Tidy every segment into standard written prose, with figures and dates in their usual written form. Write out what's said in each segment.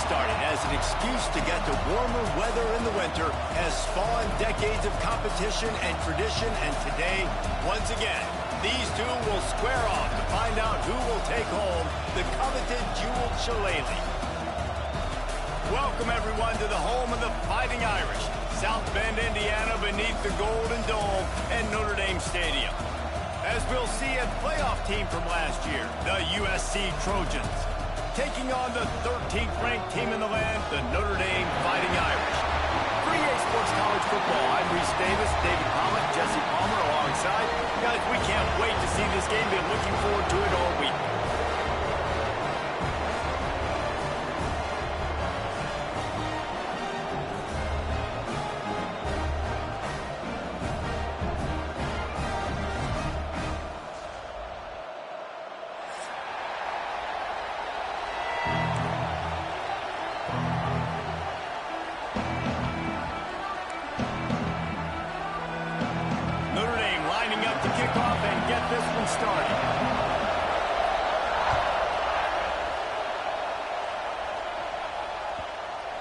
started as an excuse to get to warmer weather in the winter has spawned decades of competition and tradition, and today, once again, these two will square off to find out who will take home the coveted jeweled shillelagh. Welcome, everyone, to the home of the Fighting Irish, South Bend, Indiana, beneath the Golden Dome at Notre Dame Stadium. As we'll see, a playoff team from last year, the USC Trojans, taking on the 13th ranked team in the land, the Notre Dame Fighting Irish. For EA Sports College Football, I'm Reese Davis, David Pollock, Jesse Palmer alongside. Guys, we can't wait to see this game. Been looking forward to it all week.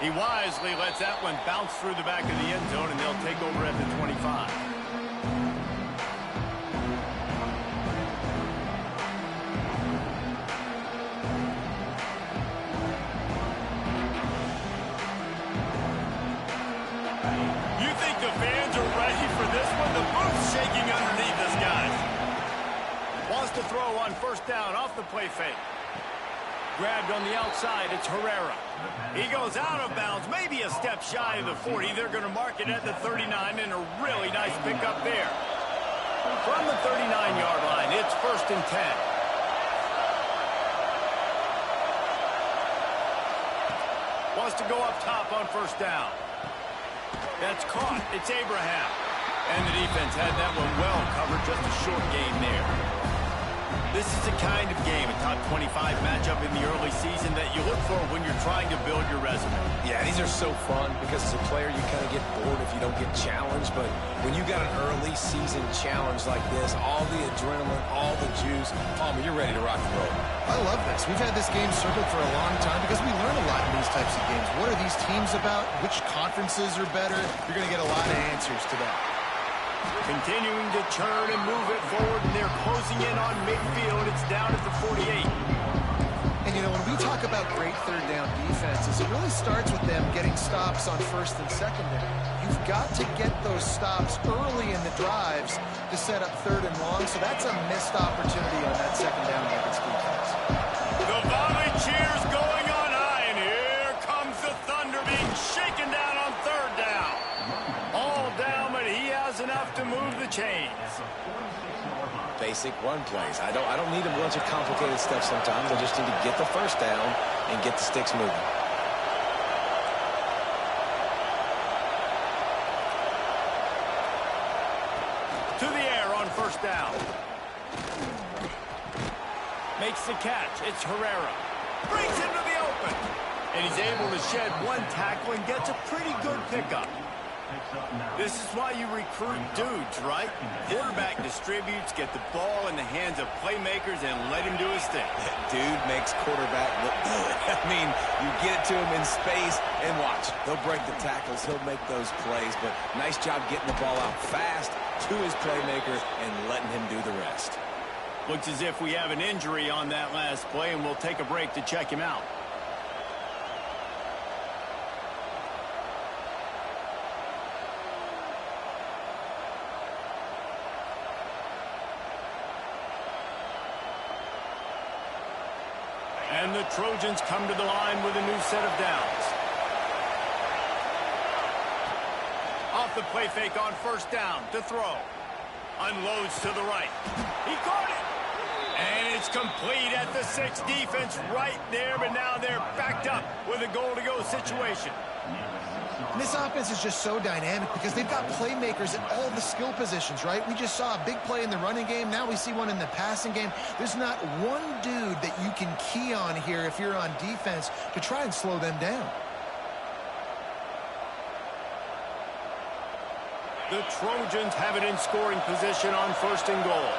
He wisely lets that one bounce through the back of the end zone, and they'll take over at the 25. You think the fans are ready for this one? The booth's shaking underneath us, guys. Wants to throw on first down off the play fake. Grabbed on the outside, it's Herrera. He goes out of bounds, maybe a step shy of the 40. They're going to mark it at the 39, and a really nice pickup there. From the 39-yard line, it's 1st and 10. Wants to go up top on first down. That's caught. It's Abraham. And the defense had that one well covered, just a short gain there. This is the kind of game, a top 25 matchup in the early season that you look for when you're trying to build your resume. Yeah, these are so fun because as a player, you kind of get bored if you don't get challenged. But when you got an early season challenge like this, all the adrenaline, all the juice, Palmer, you're ready to rock and roll. I love this. We've had this game circled for a long time because we learn a lot in these types of games. What are these teams about? Which conferences are better? You're going to get a lot of answers to that. Continuing to churn and move it forward, and they're closing in on midfield. It's down at the 48. And, you know, when we talk about great third down defenses, it really starts with them getting stops on first and second down. You've got to get those stops early in the drives to set up third and long, so that's a missed opportunity on that second down against defense. The volley cheers going on high, and here comes the Thunder being shaken down on third down. All down, but he has enough to move the chains. Basic run plays. I don't need a bunch of complicated stuff sometimes. I just need to get the first down and get the sticks moving. To the air on first down. Makes the catch. It's Herrera. Brings him to the open. And he's able to shed one tackle and gets a pretty good pickup. This is why you recruit dudes, right? Quarterback distributes, get the ball in the hands of playmakers, and let him do his thing. Dude makes quarterback look good. I mean, you get it to him in space, and watch. He'll break the tackles. He'll make those plays, but nice job getting the ball out fast to his playmaker and letting him do the rest. Looks as if we have an injury on that last play, and we'll take a break to check him out. And the Trojans come to the line with a new set of downs. Off the play fake on first down to throw. Unloads to the right. He caught it. And it's complete at the 6. Defense right there, but now they're backed up with a goal-to-go situation. And this offense is just so dynamic because they've got playmakers at all the skill positions, right? We just saw a big play in the running game. Now we see one in the passing game. There's not one dude that you can key on here if you're on defense to try and slow them down. The Trojans have it in scoring position on first and goal.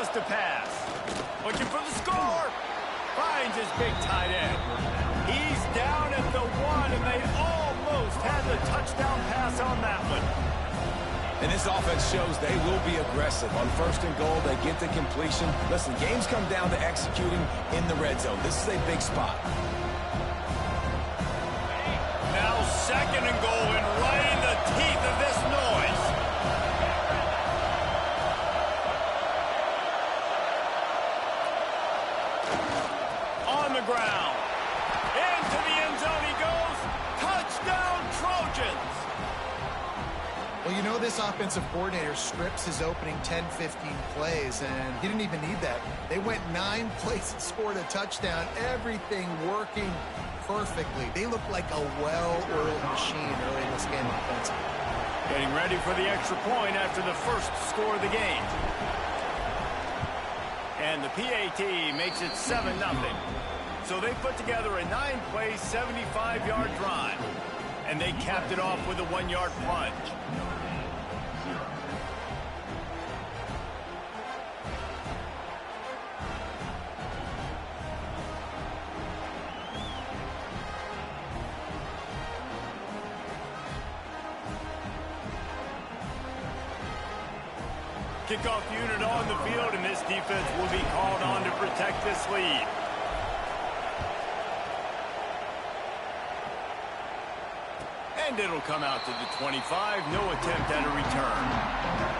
Draws to pass. Looking for the score. Finds his big tight end. He's down at the 1, and they almost had the touchdown pass on that one. And this offense shows they will be aggressive. On 1st and goal, they get the completion. Listen, games come down to executing in the red zone. This is a big spot. Now 2nd and goal, and right in the teeth of this noise. On the ground. Into the end zone he goes. Touchdown, Trojans. Well, you know this offensive coordinator scripts his opening 10, 15 plays, and he didn't even need that. They went 9 plays and scored a touchdown. Everything working perfectly. They look like a well-oiled machine early in this game offensively. Getting ready for the extra point after the first score of the game. And the PAT makes it 7-0. So they put together a 9-play, 75-yard drive. And they capped it off with a 1-yard plunge. Kickoff unit on the field, and this defense will be called on to protect this lead. And it'll come out to the 25. No attempt at a return.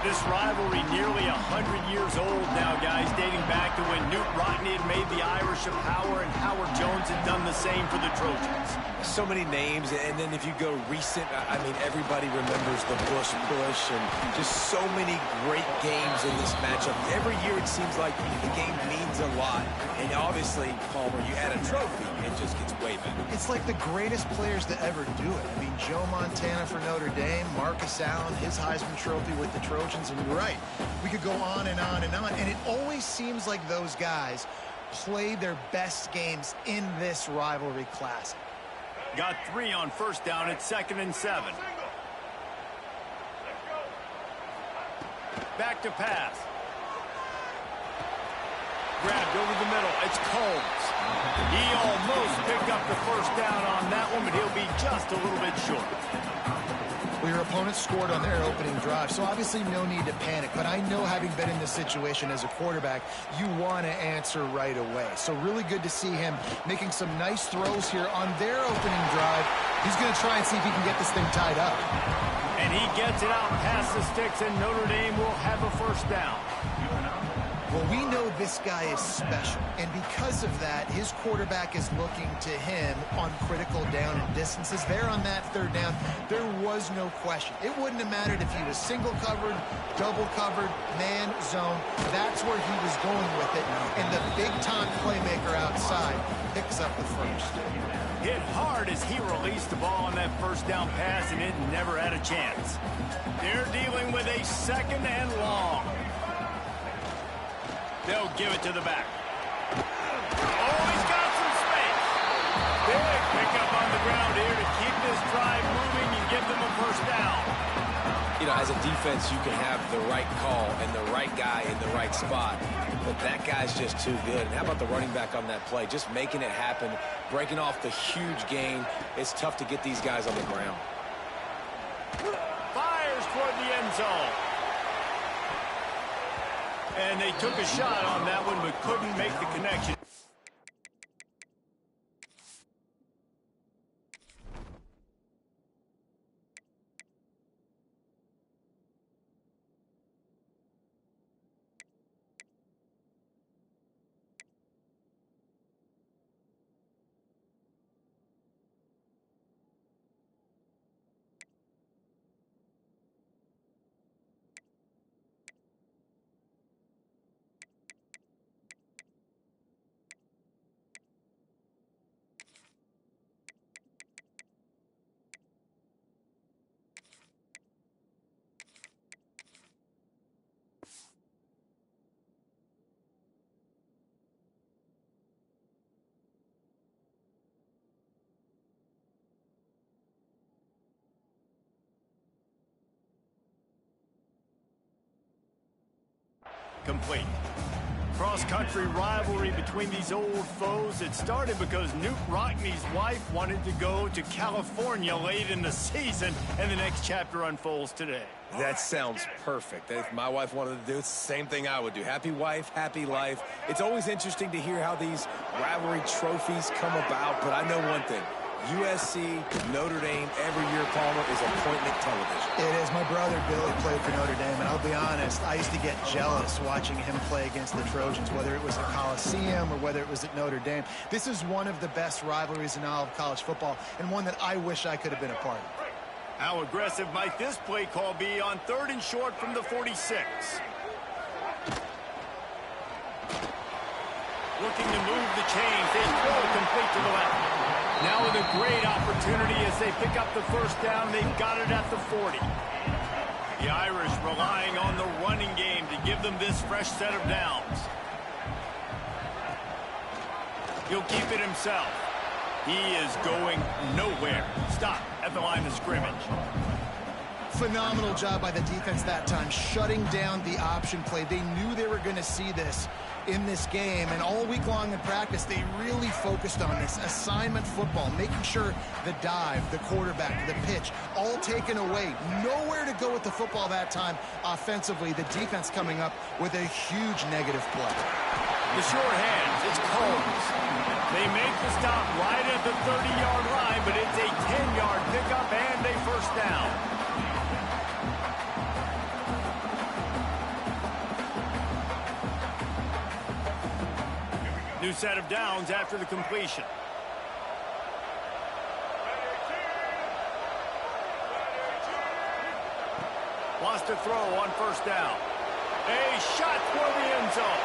This rivalry nearly 100 years old now, guys, dating back to when Newt Rockne had made the Irish a power and Howard Jones had done the same for the Trojans. So many names, and then if you go recent, I mean, everybody remembers the Bush push and just so many great games in this matchup. Every year it seems like the game means a lot. And obviously, Palmer, you add a trophy, it just gets way better. It's like the greatest players to ever do it. I mean, Joe Montana for Notre Dame, Marcus Allen, his Heisman Trophy with the Trojans, and you're right. We could go on and on and on, and it always seems like those guys play their best games in this rivalry classic. Got 3 on 1st down at 2nd and 7. Back to pass. Grabbed over the middle. It's Combs. He almost picked up the 1st down on that one, but he'll be just a little bit short. Well, your opponent scored on their opening drive, so obviously no need to panic. But I know, having been in this situation as a quarterback, you want to answer right away. So really good to see him making some nice throws here on their opening drive. He's going to try and see if he can get this thing tied up. And he gets it out past the sticks, and Notre Dame will have a 1st down. Well, we know this guy is special, and because of that, his quarterback is looking to him on critical down and distances. There on that 3rd down, there was no question. It wouldn't have mattered if he was single covered, double covered, man, zone. That's where he was going with it, and the big-time playmaker outside picks up the 1st. Hit hard as he released the ball on that 1st down pass, and it never had a chance. They're dealing with a 2nd and long. They'll give it to the back. Oh, he's got some space. Big pickup on the ground here to keep this drive moving and give them a 1st down. You know, as a defense, you can have the right call and the right guy in the right spot, but that guy's just too good. And how about the running back on that play? Just making it happen, breaking off the huge gain. It's tough to get these guys on the ground. Fires toward the end zone. And they took a shot on that one, but couldn't make the connection. Complete. Cross-country rivalry between these old foes. It started because Newt Rockney's wife wanted to go to California late in the season, and the next chapter unfolds today. That sounds perfect. If my wife wanted to do it, it's the same thing I would do. Happy wife, happy life. It's always interesting to hear how these rivalry trophies come about, but I know one thing. USC, Notre Dame, every year, Palmer, is appointment television. It is. My brother Billy played for Notre Dame, and I'll be honest, I used to get jealous watching him play against the Trojans, whether it was at Coliseum or whether it was at Notre Dame. This is one of the best rivalries in all of college football, and one that I wish I could have been a part of. How aggressive might this play call be on 3rd and short from the 46? Looking to move the chains. They throw complete to the left. Now with a great opportunity as they pick up the first down. They've got it at the 40. The Irish relying on the running game to give them this fresh set of downs. He'll keep it himself. He is going nowhere. Stop at the line of scrimmage. Phenomenal job by the defense that time, shutting down the option play. They knew they were going to see this in this game, and all week long in practice, they really focused on this assignment football, making sure the dive, the quarterback, the pitch, all taken away. Nowhere to go with the football that time offensively. The defense coming up with a huge negative play. The short hands, it's Combs. They make the stop right at the 30-yard line, but it's a 10-yard pickup and a first down. New set of downs after the completion. Wants to throw on first down. A shot for the end zone.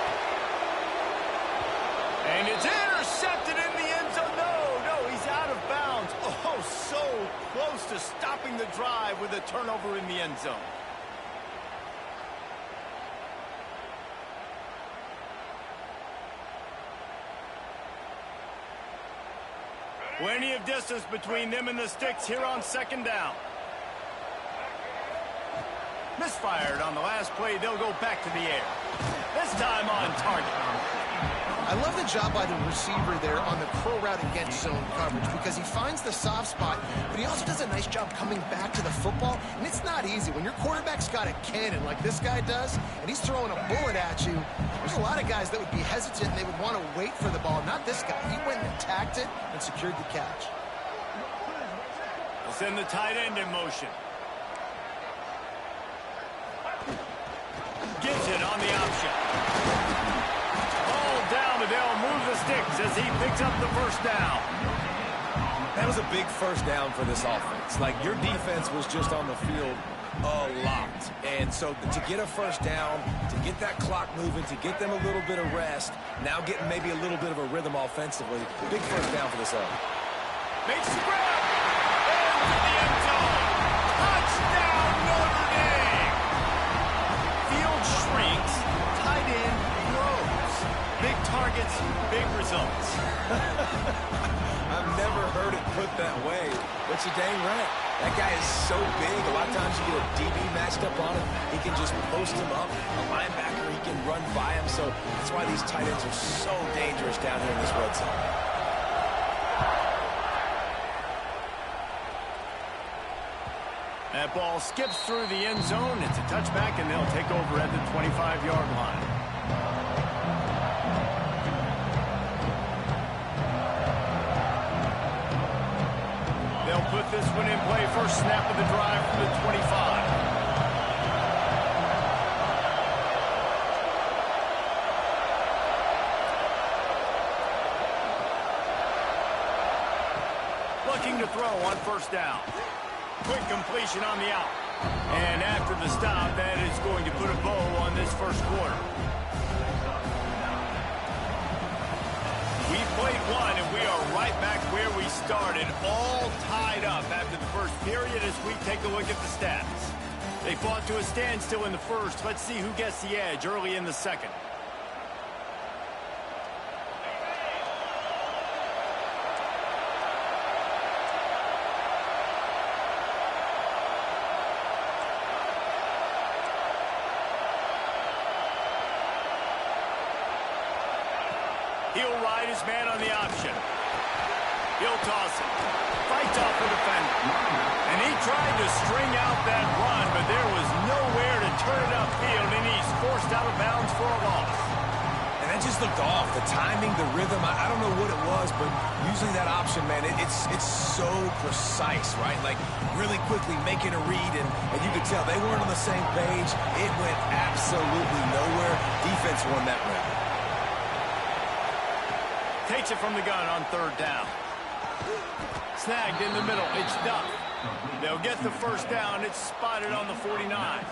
And it's intercepted in the end zone. No, he's out of bounds. Oh, so close to stopping the drive with a turnover in the end zone. Plenty of distance between them and the sticks here on 2nd down. Misfired on the last play. They'll go back to the air. This time on target. I love the job by the receiver there on the curl route against zone coverage because he finds the soft spot, but he also does a nice job coming back to the football, and it's not easy. When your quarterback's got a cannon like this guy does, and he's throwing a bullet at you, there's a lot of guys that would be hesitant and they would want to wait for the ball. Not this guy. He went and attacked it and secured the catch. We'll send the tight end in motion. Gives it on the option. Ball down, and they'll move the sticks as he picks up the first down. That was a big first down for this offense. Like, your defense was just on the field a lot. And so to get a first down, to get that clock moving, to get them a little bit of rest, now getting maybe a little bit of a rhythm offensively, big first down for this offense. Makes the grab. Into the end zone. Touchdown, Notre Dame. Field shrinks. Tight end grows. Big targets, big results. I've never heard it put that way, but you're dang right. That guy is so big, a lot of times you get a DB matched up on him. He can just post him up. A linebacker, he can run by him. So that's why these tight ends are so dangerous down here in this red zone. That ball skips through the end zone. It's a touchback, and they'll take over at the 25-yard line. They'll put this one in play. First snap of the drive from the 25. Looking to throw on first down. Quick completion on the out. And after the stop, that is going to put a bow on this first quarter. We played one, and we are right back where we started, all tied up after the first period as we take a look at the stats. They fought to a standstill in the first. Let's see who gets the edge early in the second. his man on the option. He'll toss it. Fights off the defender. And he tried to string out that run, but there was nowhere to turn it upfield, and he's forced out of bounds for a loss. And that just looked off. The timing, the rhythm, I don't know what it was, but usually that option, man, it's so precise, right? Like, really quickly making a read, and you could tell they weren't on the same page. It went absolutely nowhere. Defense won that round. Takes it from the gun on third down. Snagged in the middle. It's Duff. They'll get the first down. It's spotted on the 49.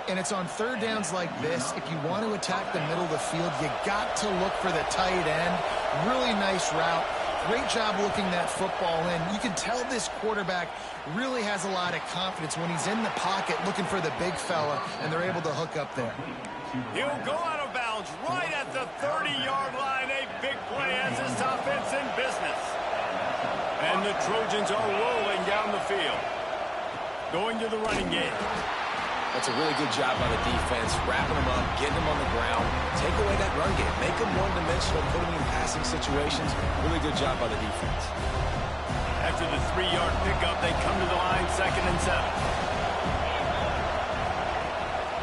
And it's on third downs like this. If you want to attack the middle of the field, you got to look for the tight end. Really nice route. Great job looking that football in. You can tell this quarterback really has a lot of confidence when he's in the pocket looking for the big fella, and they're able to hook up there. He'll go out of bounds right at the 30-yard line. A big play as this offense in business. And the Trojans are rolling down the field. Going to the running game. That's a really good job by the defense, wrapping them up, getting them on the ground, take away that run game, make them one-dimensional, put them in passing situations. Really good job by the defense. After the 3-yard pickup, they come to the line, 2nd and 7.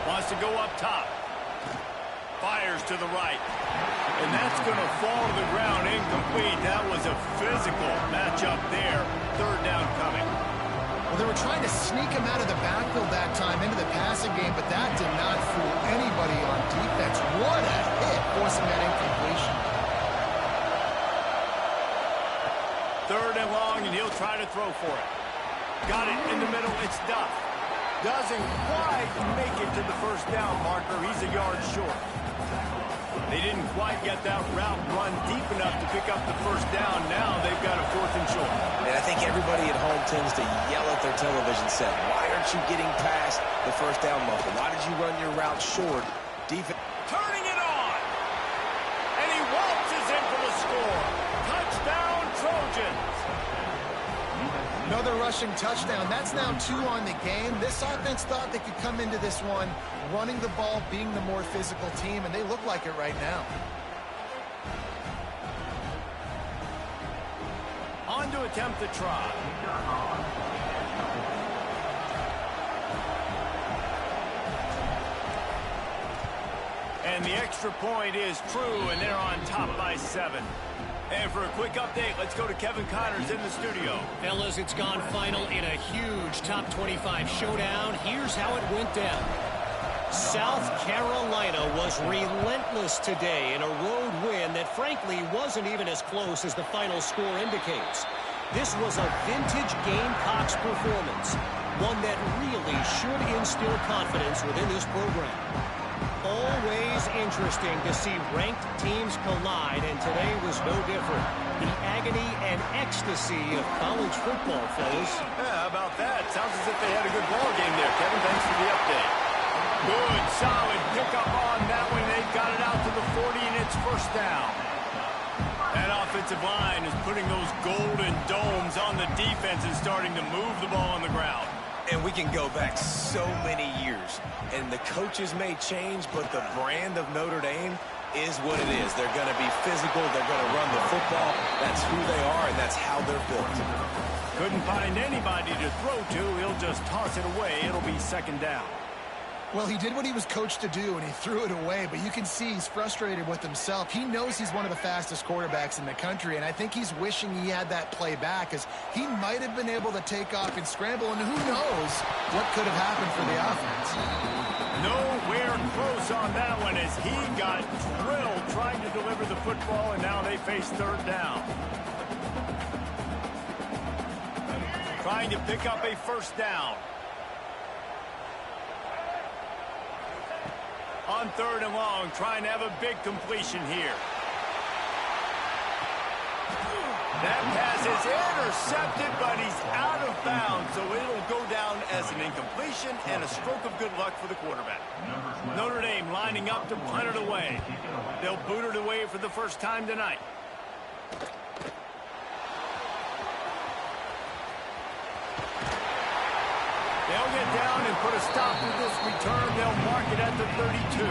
Wants to go up top. Fires to the right. And that's going to fall to the ground incomplete. That was a physical matchup there. 3rd down coming. Well, they were trying to sneak him out of the backfield that time into the passing game, but that did not fool anybody on defense. What a hit, forcing that incompletion. 3rd and long, and he'll try to throw for it. Got it in the middle. It's Duff. Doesn't quite make it to the first down marker. He's a yard short. They didn't quite get that route run deep enough to pick up the first down. Now they've got a 4th and short. And I think everybody at home tends to yell at their television set. Why aren't you getting past the first down marker? Why did you run your route short? Defense turning it on. And he waltzes in for the score. Touchdown, Trojans. Another rushing touchdown. That's now 2 on the game. This offense thought they could come into this one running the ball, being the more physical team, and they look like it right now. On to attempt the try. And the extra point is true, and they're on top by 7. And for a quick update, let's go to Kevin Connors in the studio. Fellas, it's gone final in a huge top 25 showdown. Here's how it went down. South Carolina was relentless today in a road win that frankly wasn't even as close as the final score indicates. This was a vintage Gamecocks performance, one that really should instill confidence within this program. Always interesting to see ranked teams collide, and today was no different. The agony and ecstasy of college football, fellas. Yeah, how about that? Sounds as if they had a good ball game there. Kevin, thanks for the update. Good, solid pickup on that one. They've got it out to the 40, and it's first down. That offensive line is putting those golden domes on the defense and starting to move the ball on the ground. And we can go back so many years, and the coaches may change, but the brand of Notre Dame is what it is. They're going to be physical. They're going to run the football. That's who they are, and that's how they're built. Couldn't find anybody to throw to. He'll just toss it away. It'll be 2nd down. Well, he did what he was coached to do, and he threw it away, but you can see he's frustrated with himself. He knows he's one of the fastest quarterbacks in the country, and I think he's wishing he had that play back, as he might have been able to take off and scramble, and who knows what could have happened for the offense. Nowhere close on that one as he got drilled trying to deliver the football, and now they face 3rd down. Trying to pick up a first down. On 3rd and long, trying to have a big completion here. That pass is intercepted, but he's out of bounds, so it'll go down as an incompletion and a stroke of good luck for the quarterback. Notre Dame lining up to punt it away. They'll boot it away for the first time tonight. They'll get down and put a stop to this return. They'll mark it at the 32.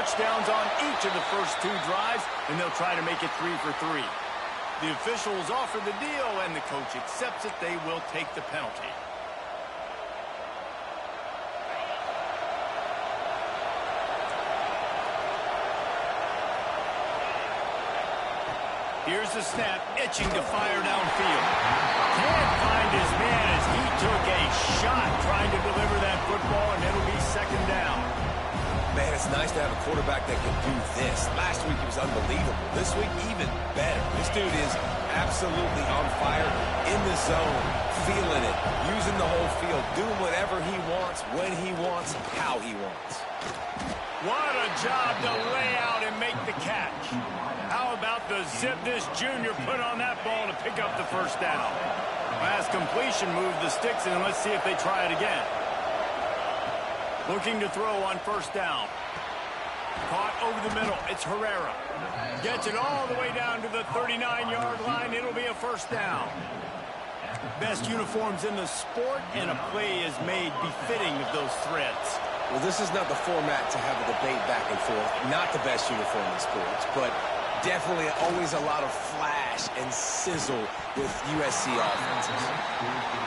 touchdowns on each of the first 2 drives, and they'll try to make it 3 for 3. The officials offer the deal, and the coach accepts it. They will take the penalty. Here's the snap, itching to fire downfield. Can't find his man as he took a shot trying to deliver that football, and it'll be 2nd down. Man, it's nice to have a quarterback that can do this. Last week, he was unbelievable. This week, even better. This dude is absolutely on fire, in the zone, feeling it, using the whole field, doing whatever he wants, when he wants, how he wants. What a job to lay out and make the catch. How about the zip this junior put on that ball to pick up the 1st down? Last completion moved the sticks, and let's see if they try it again. Looking to throw on 1st down. Caught over the middle. It's Herrera. Gets it all the way down to the 39-yard line. It'll be a 1st down. Best uniforms in the sport, and a play is made befitting of those threads. Well, this is not the format to have a debate back and forth. Not the best uniform in sports, but definitely always a lot of flash and sizzle with USC offenses.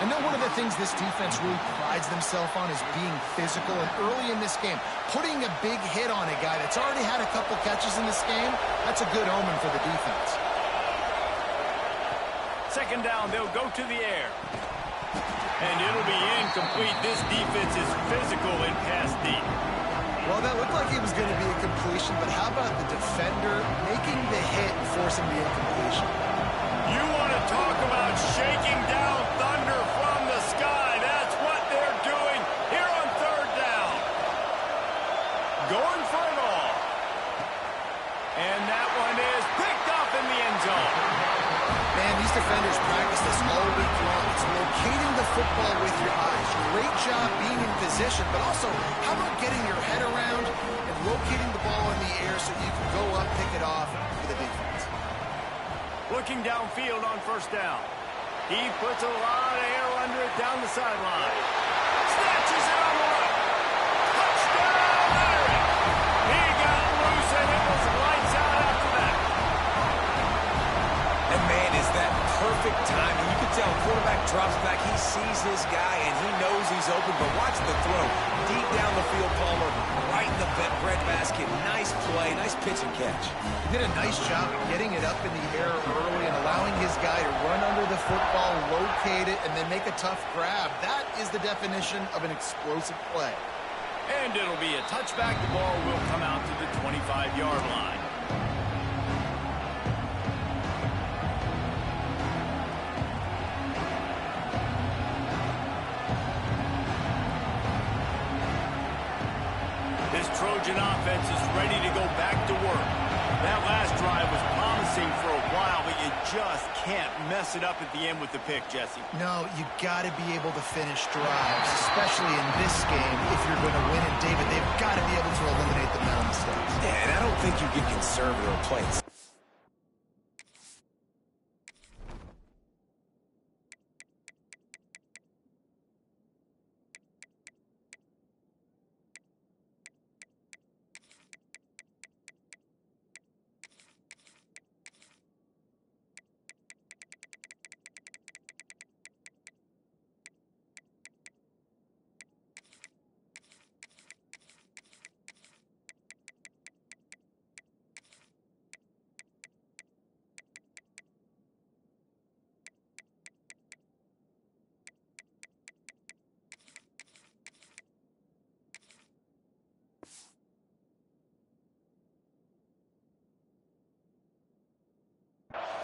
I know one of the things this defense really prides themselves on is being physical, and early in this game, putting a big hit on a guy that's already had a couple catches in this game, that's a good omen for the defense. 2nd down, they'll go to the air. And it'll be incomplete. This defense is physical in pass deep. Well, that looked like it was going to be a completion, but how about the defender making the hit and forcing the incompletion? You want to talk about shaking down thunder from the sky. That's what they're doing here on 3rd down. Going for it all. And that one is picked up in the end zone. Man, these defenders practice this all week long. It's locating the football with your eyes. Great job being in position, but also, how about getting your head around and locating the ball in the air so you can go up, pick it off for the defense. Looking downfield on 1st down. He puts a lot of air under it down the sideline. Snatches it on the right. Touchdown, Larry! He got loose, and it was lights out after that. And man, is that perfect timing. You can tell quarterback drops back. He sees his guy, and he knows he's open. But watch the throw. Deep down the field, Palmer, right in the breadbasket. Nice play, nice pitch and catch. Did a nice job of getting it up in the air early and allowing his guy to run under the football, locate it, and then make a tough grab. That is the definition of an explosive play. And it'll be a touchback. The ball will come out to the 25-yard line. This Trojan offense is ready to go back to work. That last drive was promising for a while, but you just can't mess it up at the end with the pick, Jesse. No, you got to be able to finish drives, especially in this game if you're going to win. And David, they've got to be able to eliminate the mental mistakes. Yeah, and I don't think you get conservative or play it.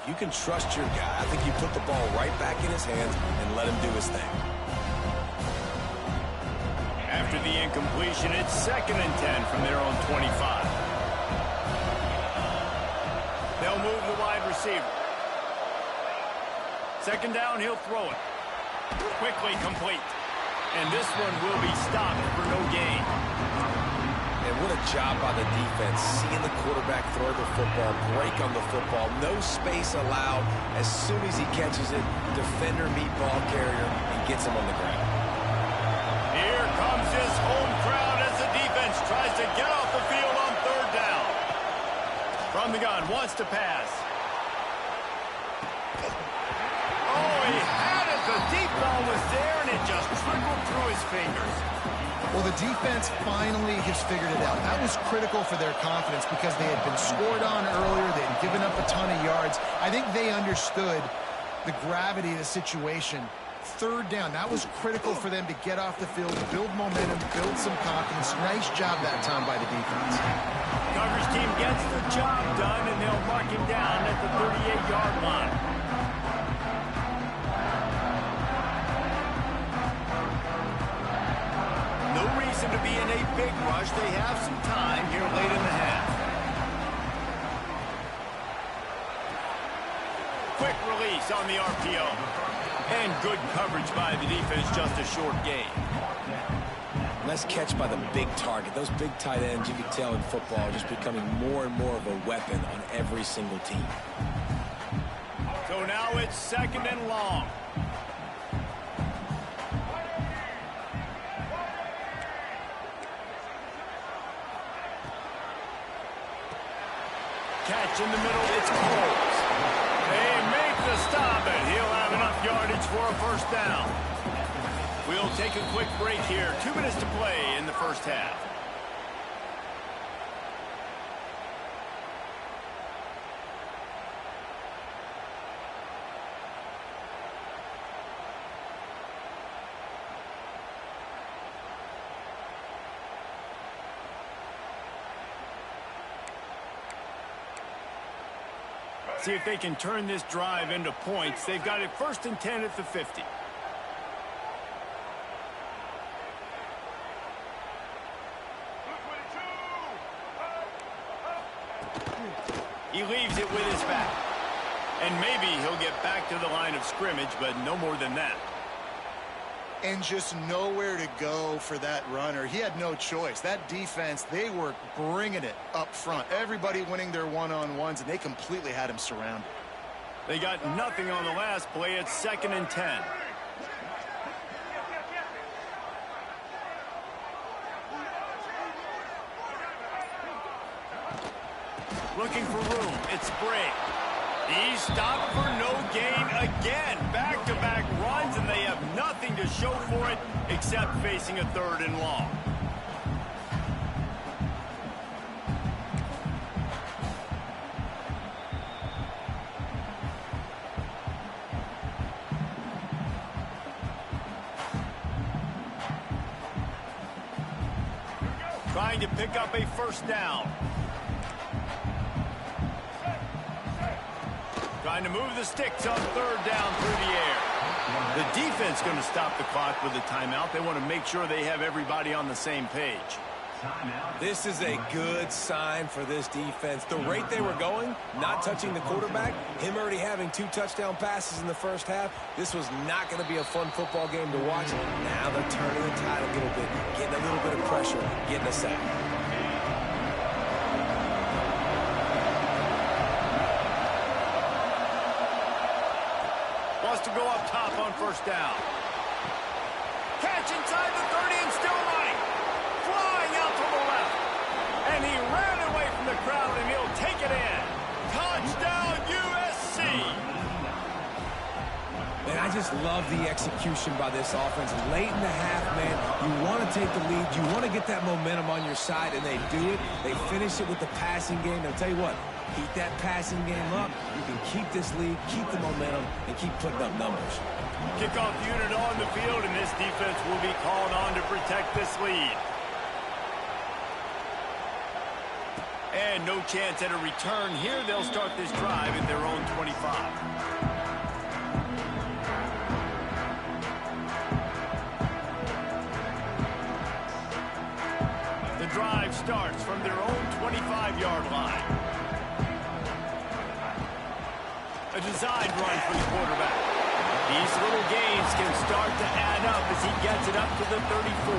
You can trust your guy. I think you put the ball right back in his hands and let him do his thing. After the incompletion, it's 2nd and 10 from their own 25. They'll move the wide receiver. 2nd down, he'll throw it. Quickly complete. And this one will be stopped for no gain. And what a job by the defense, seeing the quarterback throw the football, break on the football, no space allowed. As soon as he catches it, defender meet ball carrier and gets him on the ground. Here comes his home crowd as the defense tries to get off the field on 3rd from the gun, wants to pass. Oh, he had it. The deep ball was there, and it just trickled through his fingers. Well, the defense finally has figured it out. That was critical for their confidence because they had been scored on earlier. They had given up a ton of yards. I think they understood the gravity of the situation. Third down, that was critical for them to get off the field, build momentum, build some confidence. Nice job that time by the defense. Coverage team gets the job done, and they'll mark him down at the 38-yard line. No reason to be in a big rush. They have some time here late in the half. Quick release on the RPO. And good coverage by the defense, just a short gain. Nice catch by the big target. Those big tight ends, you can tell in football, are just becoming more and more of a weapon on every single team. So now it's 2nd and long. Catch in the middle, it's Coles. They make the stop, and he'll have enough yardage for a first down. We'll take a quick break here. 2 minutes to play in the first half. See if they can turn this drive into points. They've got it 1st and 10 at the 50. He leaves it with his back. And maybe he'll get back to the line of scrimmage, but no more than that. And just nowhere to go for that runner. He had no choice. That defense, they were bringing it up front. Everybody winning their one-on-ones, and they completely had him surrounded. They got nothing on the last play. It's 2nd and 10. Looking for room. It's Bray. He's stopped for no gain again. Back-to-back runs, and they have nothing to show for it except facing a 3rd and long. Trying to pick up a first down. Trying to move the sticks on 3rd down through the air. The defense going to stop the clock with a timeout. They want to make sure they have everybody on the same page. This is a good sign for this defense. The rate they were going, not touching the quarterback, him already having 2 touchdown passes in the first half, this was not going to be a fun football game to watch. Now they're turning the tide a little bit, getting a little bit of pressure, getting a sack. Wants to go up top on 1st down. Catch inside the 30 and still running. Flying out to the left. And he ran away from the crowd, and he'll take it in. Touchdown, USC. Man, I just love the execution by this offense. Late in the half, man, you want to take the lead. You want to get that momentum on your side, and they do it. They finish it with the passing game. And I'll tell you what, keep that passing game up. You can keep this lead, keep the momentum, and keep putting up numbers. Kickoff unit on the field, and this defense will be called on to protect this lead. And no chance at a return here. They'll start this drive at their own 25. The drive starts from their own 25-yard line. A designed run for the quarterback. These little gains can start to add up as he gets it up to the 34.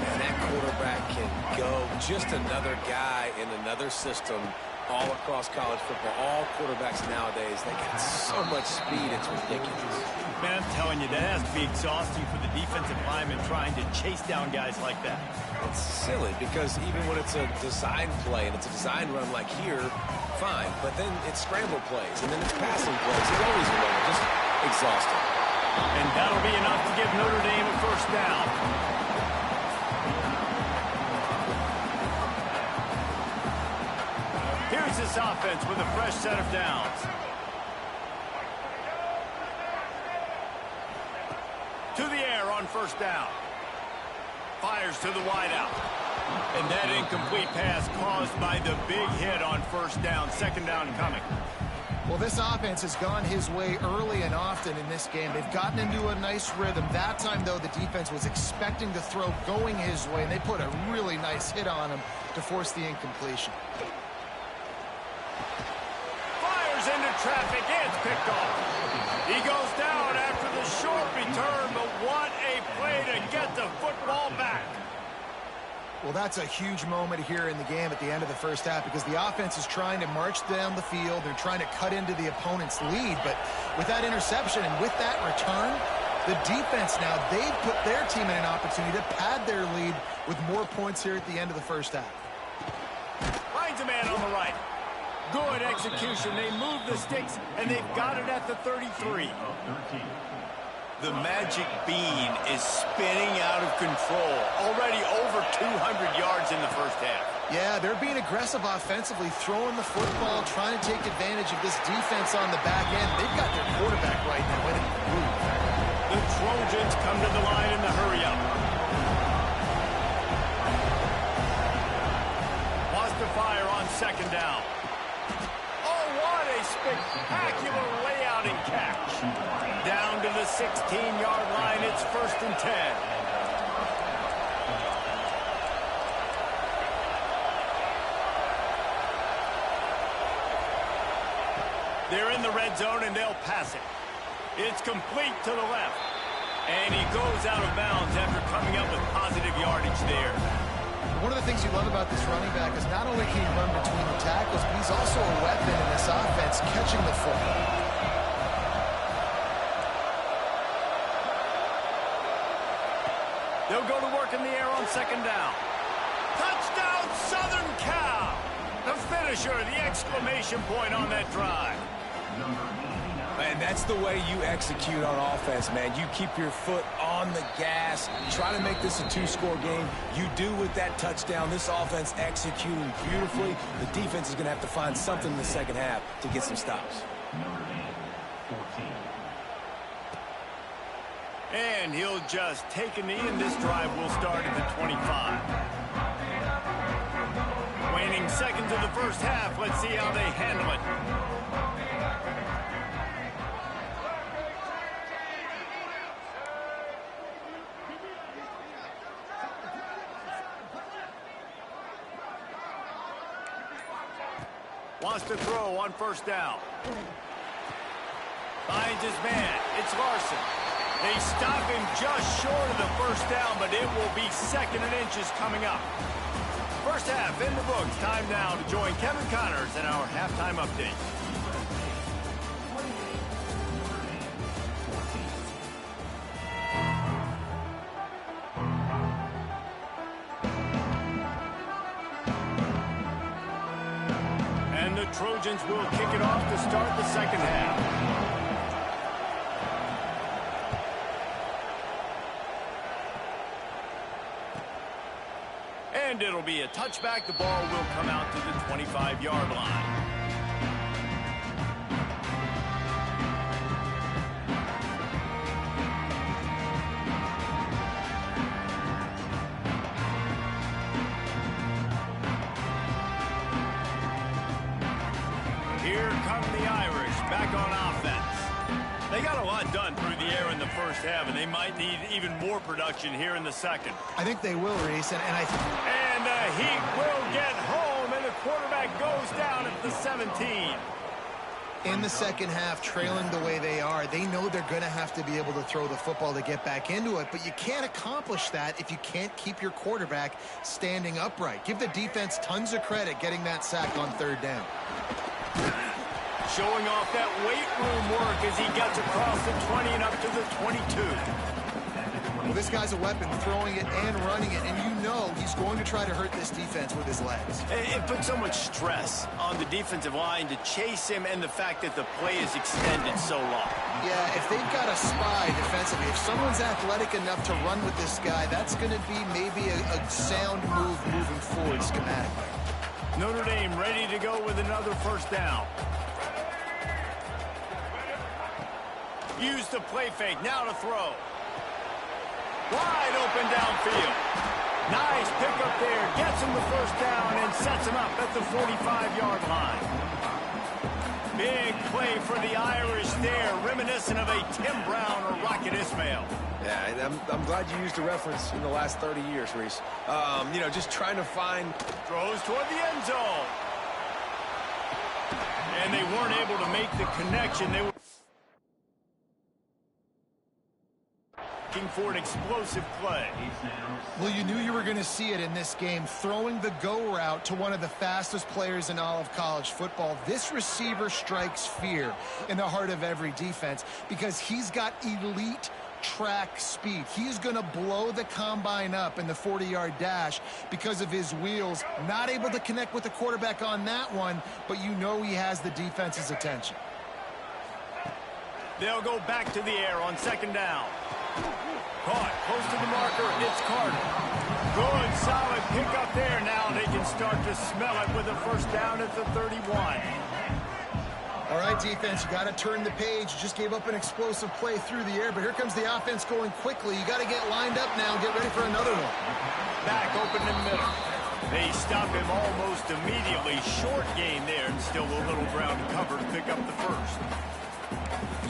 Man, that quarterback can go. Just another guy in another system all across college football. All quarterbacks nowadays, they got so much speed, it's ridiculous. Man, I'm telling you, that has to be exhausting for the defensive lineman trying to chase down guys like that. It's silly because even when it's a design play and it's a design run like here, fine. But then it's scramble plays and then it's passing plays. It's always a little just exhausting. And that'll be enough to give Notre Dame a first down. Here's this offense with a fresh set of downs. To the air on first down. Fires to the wideout. And that incomplete pass caused by the big hit on first down. Second down coming. Well, this offense has gone his way early and often in this game. They've gotten into a nice rhythm. That time, though, the defense was expecting the throw going his way, and they put a really nice hit on him to force the incompletion. Fires into traffic. It's picked off. He goes down after the short return, but what a play to get the football back. Well, that's a huge moment here in the game at the end of the first half because the offense is trying to march down the field. They're trying to cut into the opponent's lead, but with that interception and with that return, the defense now, they've put their team in an opportunity to pad their lead with more points here at the end of the first half. Finds a man on the right. Good execution. They move the sticks, and they've got it at the 33. The magic bean is spinning out of control. Already over 200 yards in the first half. Yeah, they're being aggressive offensively, throwing the football, trying to take advantage of this defense on the back end. They've got their quarterback right now in it. The Trojans come to the line in the hurry-up. Wants to fire on second down. Oh, what a spectacular layout and catch. Down to the 16-yard line, it's 1st and 10. They're in the red zone, and they'll pass it. It's complete to the left. And he goes out of bounds after coming up with positive yardage there. One of the things you love about this running back is not only can he run between the tackles, but he's also a weapon in this offense, catching the football. They'll go to work in the air on second down. Touchdown, Southern Cal! The finisher, the exclamation point on that drive. And that's the way you execute on offense, man. You keep your foot on the gas. Try to make this a two-score game. You do with that touchdown. This offense executing beautifully. The defense is going to have to find something in the second half to get some stops. And he'll just take a knee, and this drive will start at the 25. Waning seconds of the first half. Let's see how they handle it. Wants to throw on first down. Finds his man. It's Larson. They stop him just short of the first down, but it will be 2nd and inches coming up. First half in the books. Time now to join Kevin Connors in our halftime update. And the Trojans will kick it off to start the second half. And it'll be a touchback. The ball will come out to the 25-yard line. Here come the Irish back on offense. They got a lot done through the air in the first half, and they might need even more production here in the second. I think they will, Reese, and the Heat will get home, and the quarterback goes down at the 17. in the second half, trailing the way they are, they know they're going to have to be able to throw the football to get back into it, but you can't accomplish that if you can't keep your quarterback standing upright. Give the defense tons of credit getting that sack on third down. Showing off that weight room work as he gets across the 20 and up to the 22. Well, this guy's a weapon, throwing it and running it, and you know he's going to try to hurt this defense with his legs. It puts so much stress on the defensive line to chase him, and the fact that the play is extended so long. Yeah, if they've got a spy defensively, if someone's athletic enough to run with this guy, that's going to be maybe a sound move moving forward schematically. Notre Dame ready to go with another first down. Use the play fake, now to throw. Wide open downfield. Nice pickup there. Gets him the first down and sets him up at the 45-yard line. Big play for the Irish there, reminiscent of a Tim Brown or Rocket Ismail. Yeah, I'm glad you used a reference in the last 30 years, Reese. You know, just trying to find... Throws toward the end zone. And they weren't able to make the connection. They were for an explosive play. Well, you knew you were going to see it in this game, throwing the go route to one of the fastest players in all of college football. This receiver strikes fear in the heart of every defense because he's got elite track speed. He's going to blow the combine up in the 40-yard dash because of his wheels. Not able to connect with the quarterback on that one, but you know he has the defense's attention. They'll go back to the air on second down. Caught close to the marker. It's Carter. Good, solid pickup there. Now they can start to smell it with a first down at the 31. All right, defense, you got to turn the page. You just gave up an explosive play through the air, but here comes the offense going quickly. You got to get lined up now and get ready for another one. Back open in the middle. They stop him almost immediately. Short gain there, and still a little ground to cover to pick up the first.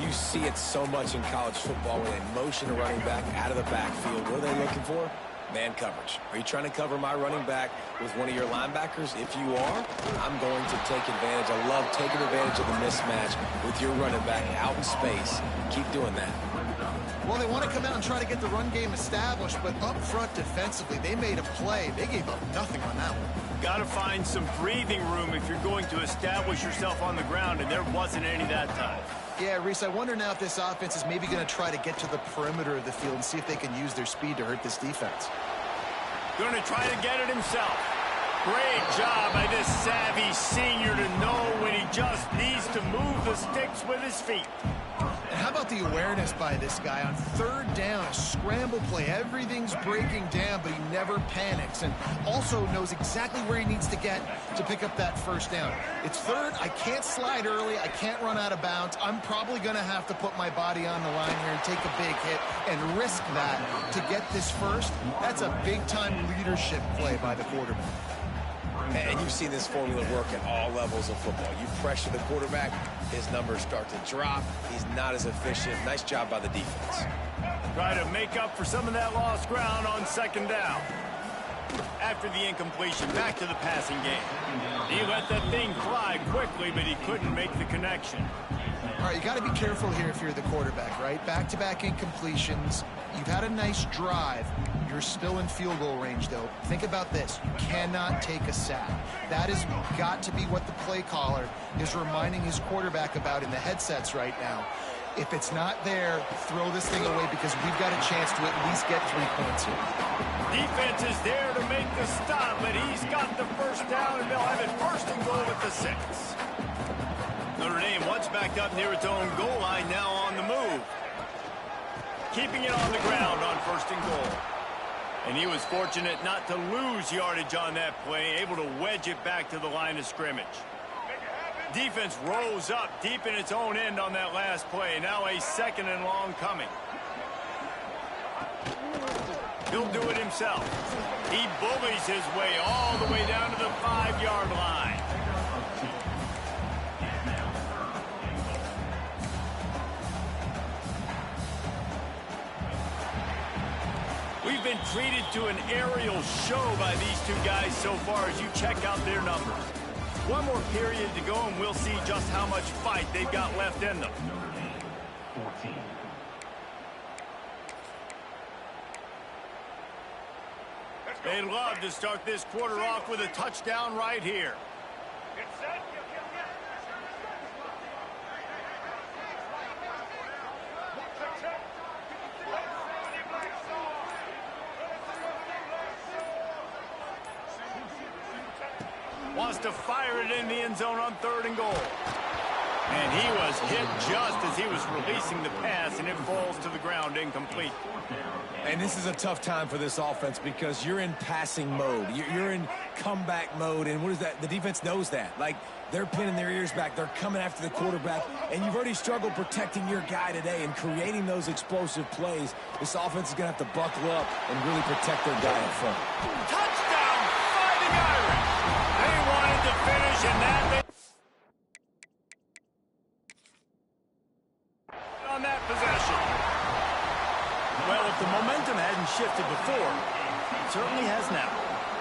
You see it so much in college football when they motion a running back out of the backfield. What are they looking for? Man coverage. Are you trying to cover my running back with one of your linebackers? If you are, I'm going to take advantage. I love taking advantage of the mismatch with your running back out in space. Keep doing that. Well, they want to come out and try to get the run game established, but up front defensively, they made a play. They gave up nothing on that one. Got to find some breathing room if you're going to establish yourself on the ground, and there wasn't any that time. Yeah, Reese, I wonder now if this offense is maybe going to try to get to the perimeter of the field and see if they can use their speed to hurt this defense. Going to try to get it himself. Great job by this savvy senior to know when he just needs to move the sticks with his feet. And how about the awareness by this guy on third down, a scramble play. Everything's breaking down, but he never panics and also knows exactly where he needs to get to pick up that first down. It's third. I can't slide early. I can't run out of bounds. I'm probably going to have to put my body on the line here and take a big hit and risk that to get this first. That's a big-time leadership play by the quarterback. And you've seen this formula work at all levels of football. You pressure the quarterback, his numbers start to drop. He's not as efficient. Nice job by the defense. Try to make up for some of that lost ground on second down. After the incompletion, back to the passing game. He let that thing fly quickly, but he couldn't make the connection. All right, you got to be careful here if you're the quarterback, right? Back-to-back incompletions. You've had a nice drive. You're still in field goal range, though. Think about this. You cannot take a sack. That has got to be what the play caller is reminding his quarterback about in the headsets right now. If it's not there, throw this thing away because we've got a chance to at least get 3 points here. Defense is there to make the stop, but he's got the first down, and they'll have it first and goal at the 6. Notre Dame once backed up near its own goal line, now on the move. Keeping it on the ground on first and goal. And he was fortunate not to lose yardage on that play, able to wedge it back to the line of scrimmage. Defense rose up deep in its own end on that last play. Now a second and long coming. He'll do it himself. He bullies his way all the way down to the 5-yard line. We've been treated to an aerial show by these two guys so far as you check out their numbers. One more period to go, and we'll see just how much fight they've got left in them. They'd love to start this quarter off with a touchdown right here. Wants to fire it in the end zone on 3rd and goal. And he was hit just as he was releasing the pass, and it falls to the ground incomplete. And this is a tough time for this offense because you're in passing mode. You're in comeback mode, and what is that? The defense knows that. Like, they're pinning their ears back. They're coming after the quarterback, and you've already struggled protecting your guy today and creating those explosive plays. This offense is going to have to buckle up and really protect their guy up front. Touchdown, Fighting Irish! They wanted to finish, and that on that possession. Well, if the momentum hadn't shifted before, it certainly has now.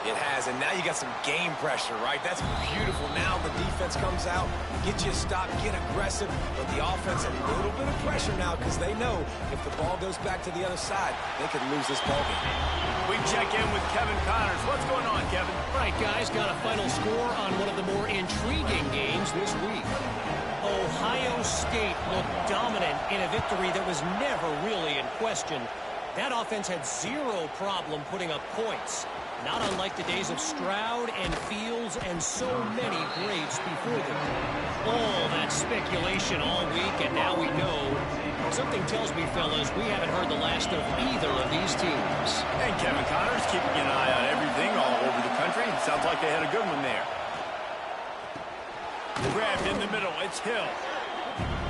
It has, and now you got some game pressure, right? That's beautiful. Now the defense comes out, get you a stop, get aggressive, but the offense a little bit of pressure now because they know if the ball goes back to the other side, they could lose this ball game. We check in with Kevin Connors. What's going on, Kevin? All right, guys, got a final score on one of the more intriguing games this week. Ohio State looked dominant in a victory that was never really in question. That offense had zero problem putting up points. Not unlike the days of Stroud and Fields and so many greats before them. All that speculation all week, and now we know. Something tells me, fellas, we haven't heard the last of either of these teams. And Kevin Connors keeping an eye on everything all over the country. Sounds like they had a good one there. Grabbed in the middle. It's Hill.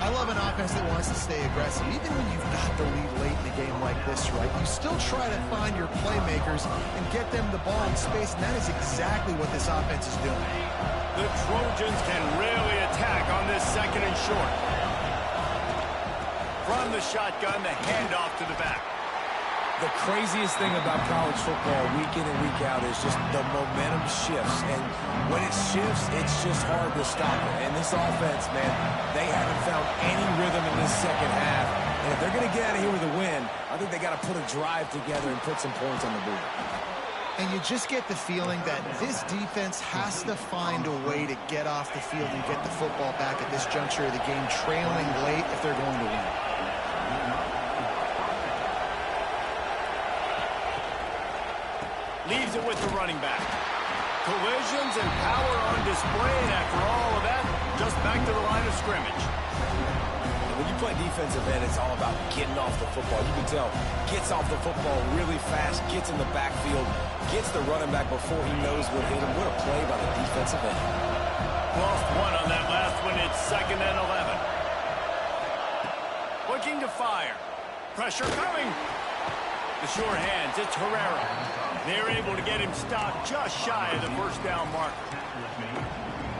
I love an offense that wants to stay aggressive. Even when you've got the lead late in a game like this, right, you still try to find your playmakers and get them the ball in space, and that is exactly what this offense is doing. The Trojans can really attack on this 2nd and short. From the shotgun, the handoff to the back. The craziest thing about college football week in and week out is just the momentum shifts. And when it shifts, it's just hard to stop it. And this offense, man, they haven't found any rhythm in this second half. And if they're going to get out of here with a win, I think they got to put a drive together and put some points on the board. And you just get the feeling that this defense has to find a way to get off the field and get the football back at this juncture of the game, trailing late if they're going to win. Leaves it with the running back. Collisions and power on display, and after all of that, just back to the line of scrimmage. When you play defensive end, it's all about getting off the football. You can tell, gets off the football really fast, gets in the backfield, gets the running back before he knows what hit him. What a play by the defensive end. Lost one on that last one. It's 2nd and 11. Looking to fire. Pressure coming. The sure hands, it's Herrera. They're able to get him stopped just shy of the 1st down marker.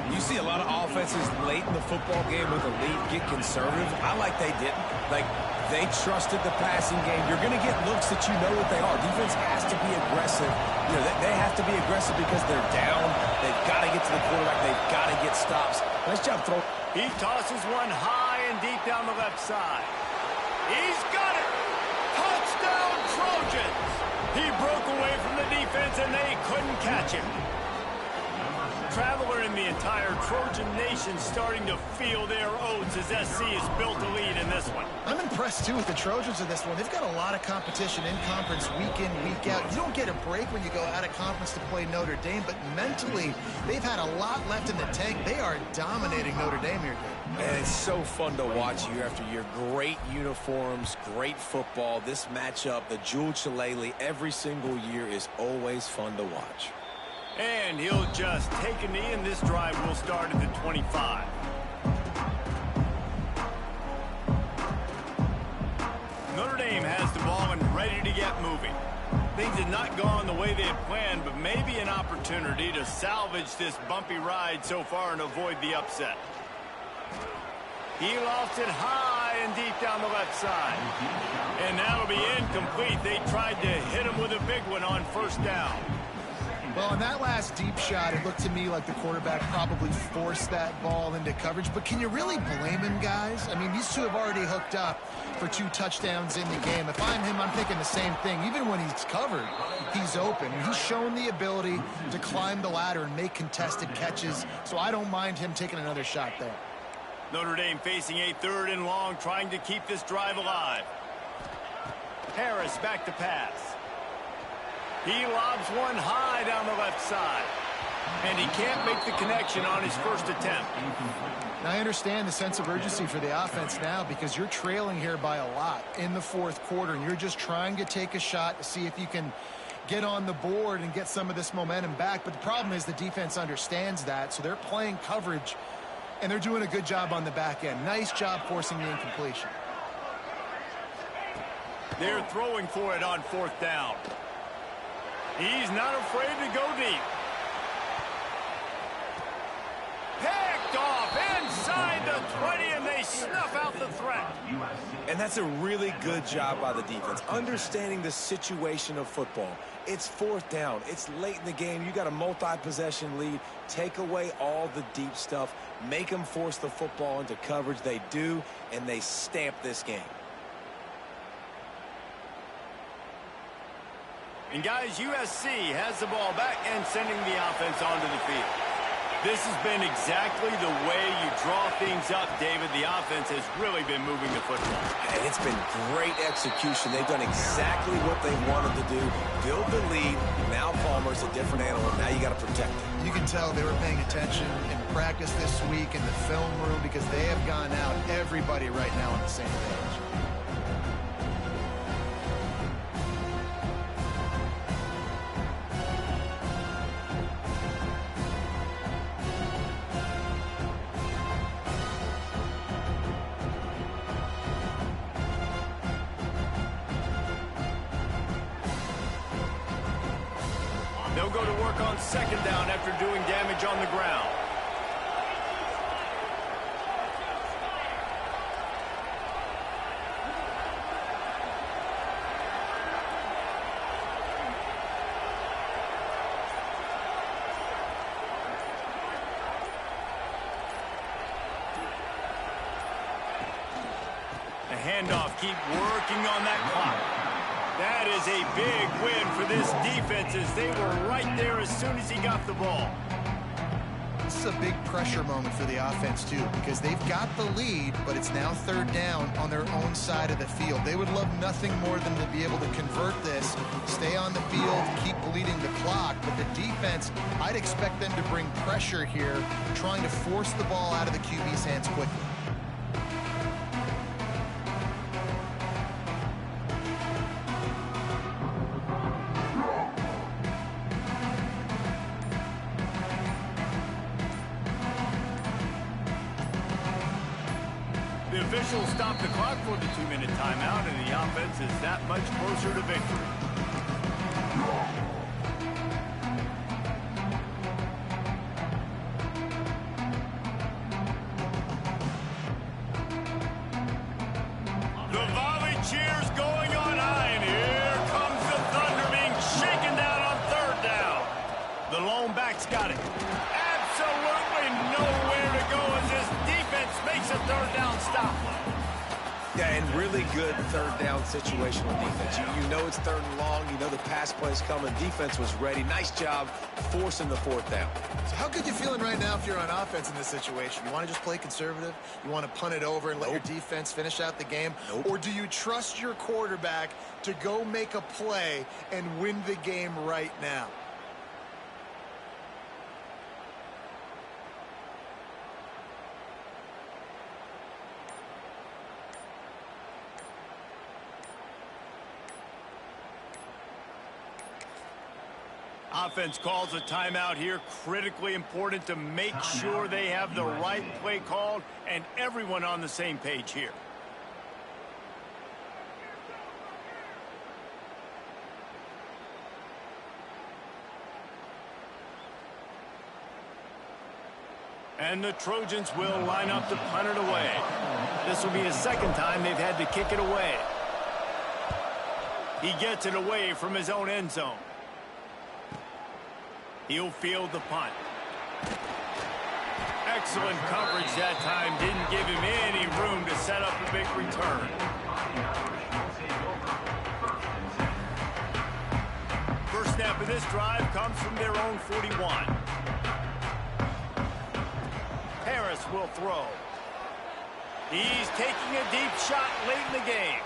You see a lot of offenses late in the football game with a lead get conservative. I like they didn't. Like, they trusted the passing game. You're going to get looks that you know what they are. Defense has to be aggressive. You know, they have to be aggressive because they're down. They've got to get to the quarterback. They've got to get stops. Nice job throwing. He tosses one high and deep down the left side. He's got it! Touchdown, Trojans! He broke away from the defense, and they couldn't catch him. Traveler and the entire Trojan nation starting to feel their oats as SC has built a lead in this one. I'm impressed, too, with the Trojans in this one. They've got a lot of competition in conference week in, week out. You don't get a break when you go out of conference to play Notre Dame, but mentally, they've had a lot left in the tank. They are dominating Notre Dame here, Dave. And it's so fun to watch year after year. Great uniforms, great football. This matchup, the Jewel Shillelagh, every single year is always fun to watch. And he'll just take a knee, and this drive will start at the 25. Notre Dame has the ball and ready to get moving. Things had not gone the way they had planned, but maybe an opportunity to salvage this bumpy ride so far and avoid the upset. He lost it high and deep down the left side. And that'll be incomplete. They tried to hit him with a big one on 1st down. Well, on that last deep shot, it looked to me like the quarterback probably forced that ball into coverage. But can you really blame him, guys? I mean, these two have already hooked up for 2 touchdowns in the game. If I'm him, I'm thinking the same thing. Even when he's covered, he's open. And he's shown the ability to climb the ladder and make contested catches. So I don't mind him taking another shot there. Notre Dame facing a 3rd and long, trying to keep this drive alive. Harris back to pass. He lobs one high down the left side. And he can't make the connection on his first attempt. Now, I understand the sense of urgency for the offense now because you're trailing here by a lot in the 4th quarter, and you're just trying to take a shot to see if you can get on the board and get some of this momentum back. But the problem is the defense understands that, so they're playing coverage, and they're doing a good job on the back end. Nice job forcing the incompletion. They're throwing for it on 4th down. He's not afraid to go deep. Picked off inside the 20, and they snuff out the threat. And that's a really good job by the defense, understanding the situation of football. It's 4th down. It's late in the game. You got a multi-possession lead. Take away all the deep stuff. Make them force the football into coverage. They do, and they stamp this game. And guys, USC has the ball back and sending the offense onto the field. This has been exactly the way you draw things up, David. The offense has really been moving the football. And it's been great execution. They've done exactly what they wanted to do. Build the lead. Now Palmer's a different animal. Now you got to protect it. You can tell they were paying attention in practice this week in the film room because they have gone out, everybody right now on the same page. They'll go to work on 2nd down after doing damage on the ground. The handoff, keep working on that clock. That is a big win for this defense as they were right there as soon as he got the ball. This is a big pressure moment for the offense, too, because they've got the lead, but it's now 3rd down on their own side of the field. They would love nothing more than to be able to convert this, stay on the field, keep bleeding the clock. But the defense, I'd expect them to bring pressure here, trying to force the ball out of the QB's hands quickly. The officials stopped the clock for the 2-minute timeout, and the offense is that much closer to victory. The volley cheers going on high, and here comes the Thunder being shaken down on 3rd down. The lone back's got it. Absolutely nowhere to go as this defense makes a 3rd down stop. Yeah, and really good 3rd down situational defense. You know it's 3rd and long. You know the pass play's coming. Defense was ready. Nice job forcing the 4th down. So how good you feeling right now if you're on offense in this situation? You want to just play conservative? You want to punt it over and let your defense finish out the game? Or do you trust your quarterback to go make a play and win the game right now? Offense calls a timeout here. Critically important to make sure they have the right play called and everyone on the same page here. And the Trojans will line up to punt it away. This will be the 2nd time they've had to kick it away. He gets it away from his own end zone. He'll field the punt. Excellent coverage that time. Didn't give him any room to set up a big return. First snap of this drive comes from their own 41. Harris will throw. He's taking a deep shot late in the game.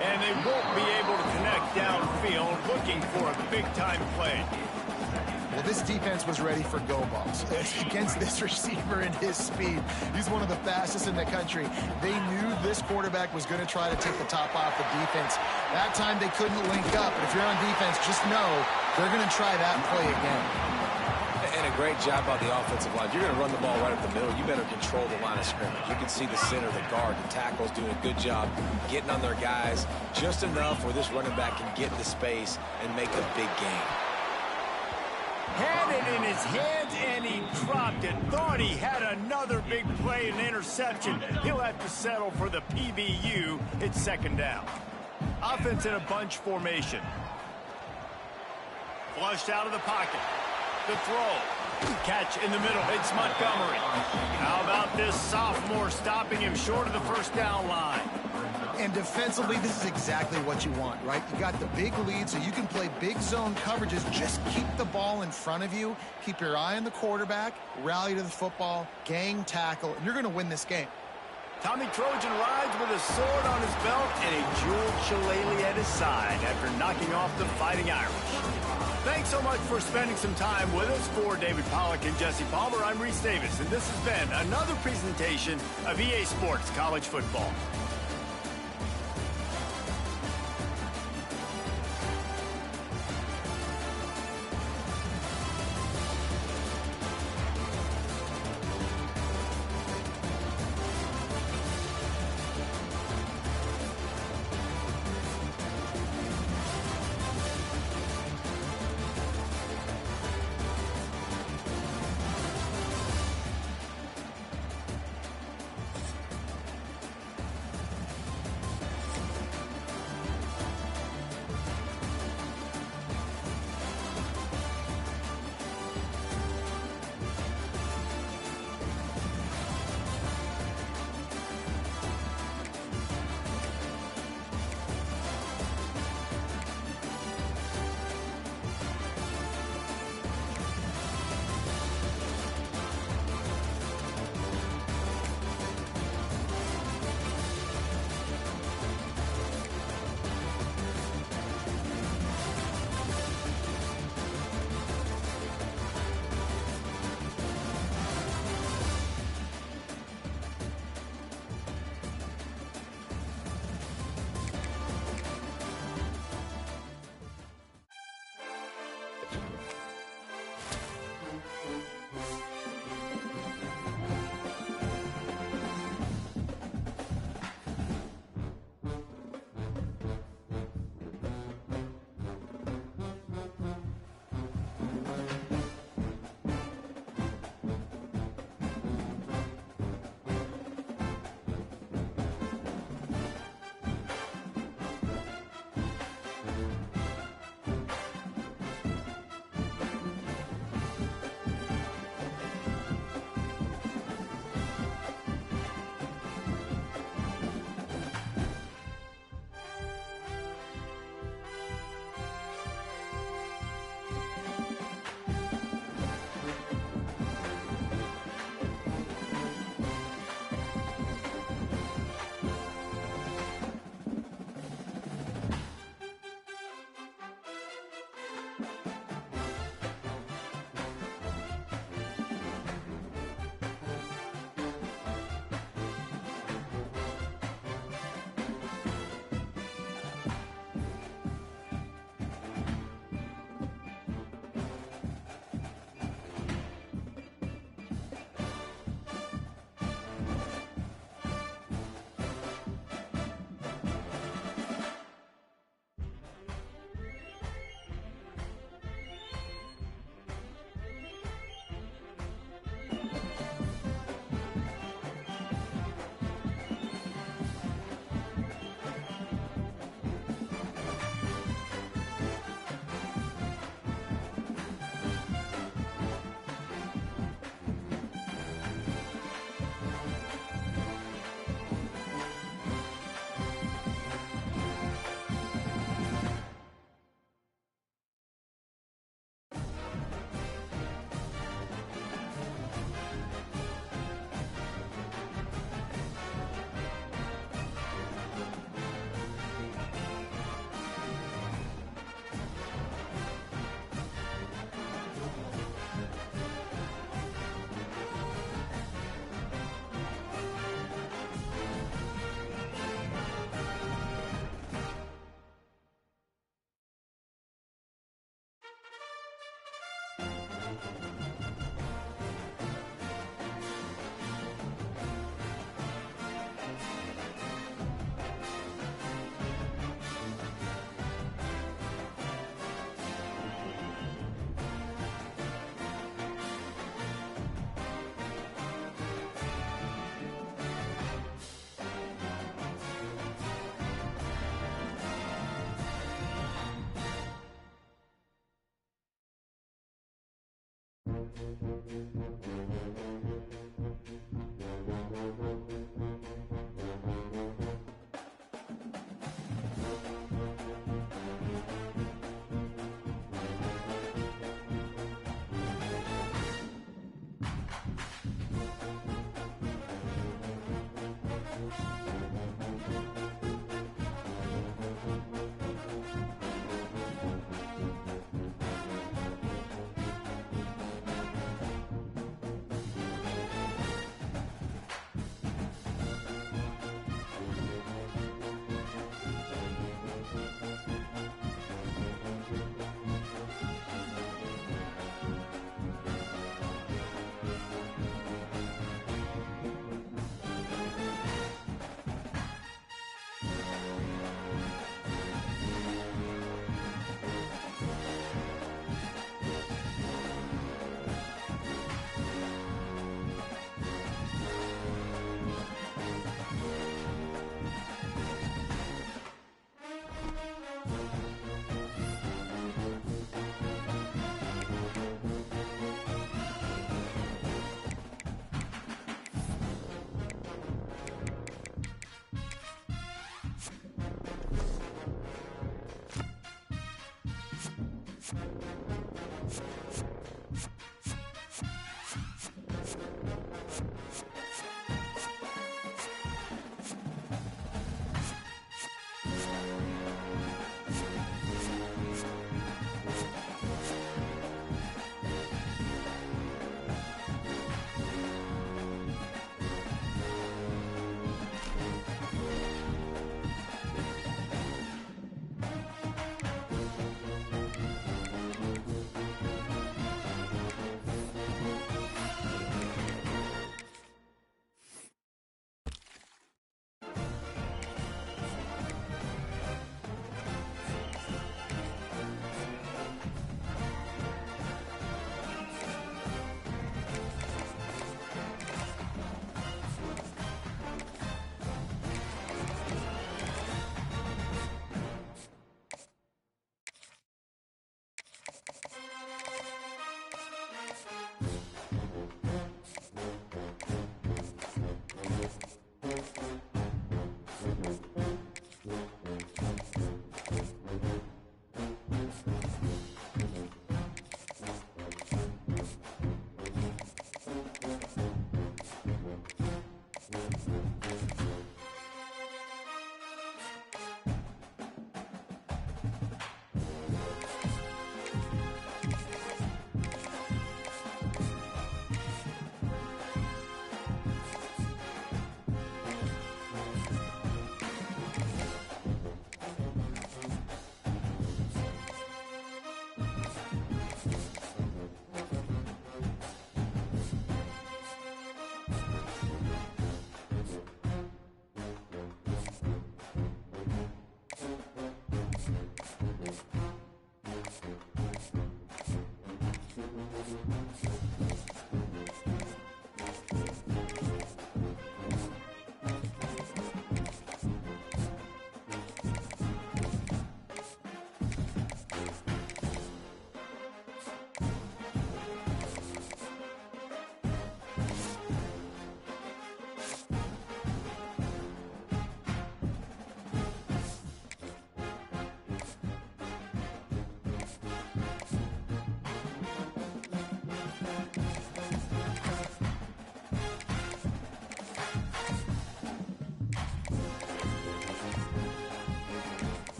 And they won't be able to connect downfield, looking for a big-time play. Well, this defense was ready for go balls against this receiver and his speed. He's one of the fastest in the country. They knew this quarterback was going to try to take the top off the defense. That time they couldn't link up. But if you're on defense, just know they're going to try that play again. And a great job by the offensive line. If you're going to run the ball right up the middle, you better control the line of scrimmage. You can see the center, the guard, the tackles doing a good job getting on their guys just enough where this running back can get the space and make a big gain. Had it in his hands, and he dropped it. Thought he had another big play, an interception. He'll have to settle for the PBU. It's second down. Offense in a bunch formation. Flushed out of the pocket. The throw. Catch in the middle. It's Montgomery. How about this sophomore stopping him short of the first down line? And defensively, this is exactly what you want, right? You got the big lead, so you can play big zone coverages. Just keep the ball in front of you. Keep your eye on the quarterback. Rally to the football. Gang tackle. And you're going to win this game. Tommy Trojan rides with a sword on his belt and a jeweled shillelagh at his side after knocking off the Fighting Irish. Thanks so much for spending some time with us. For David Pollack and Jesse Palmer, I'm Reese Davis, and this has been another presentation of EA Sports College Football.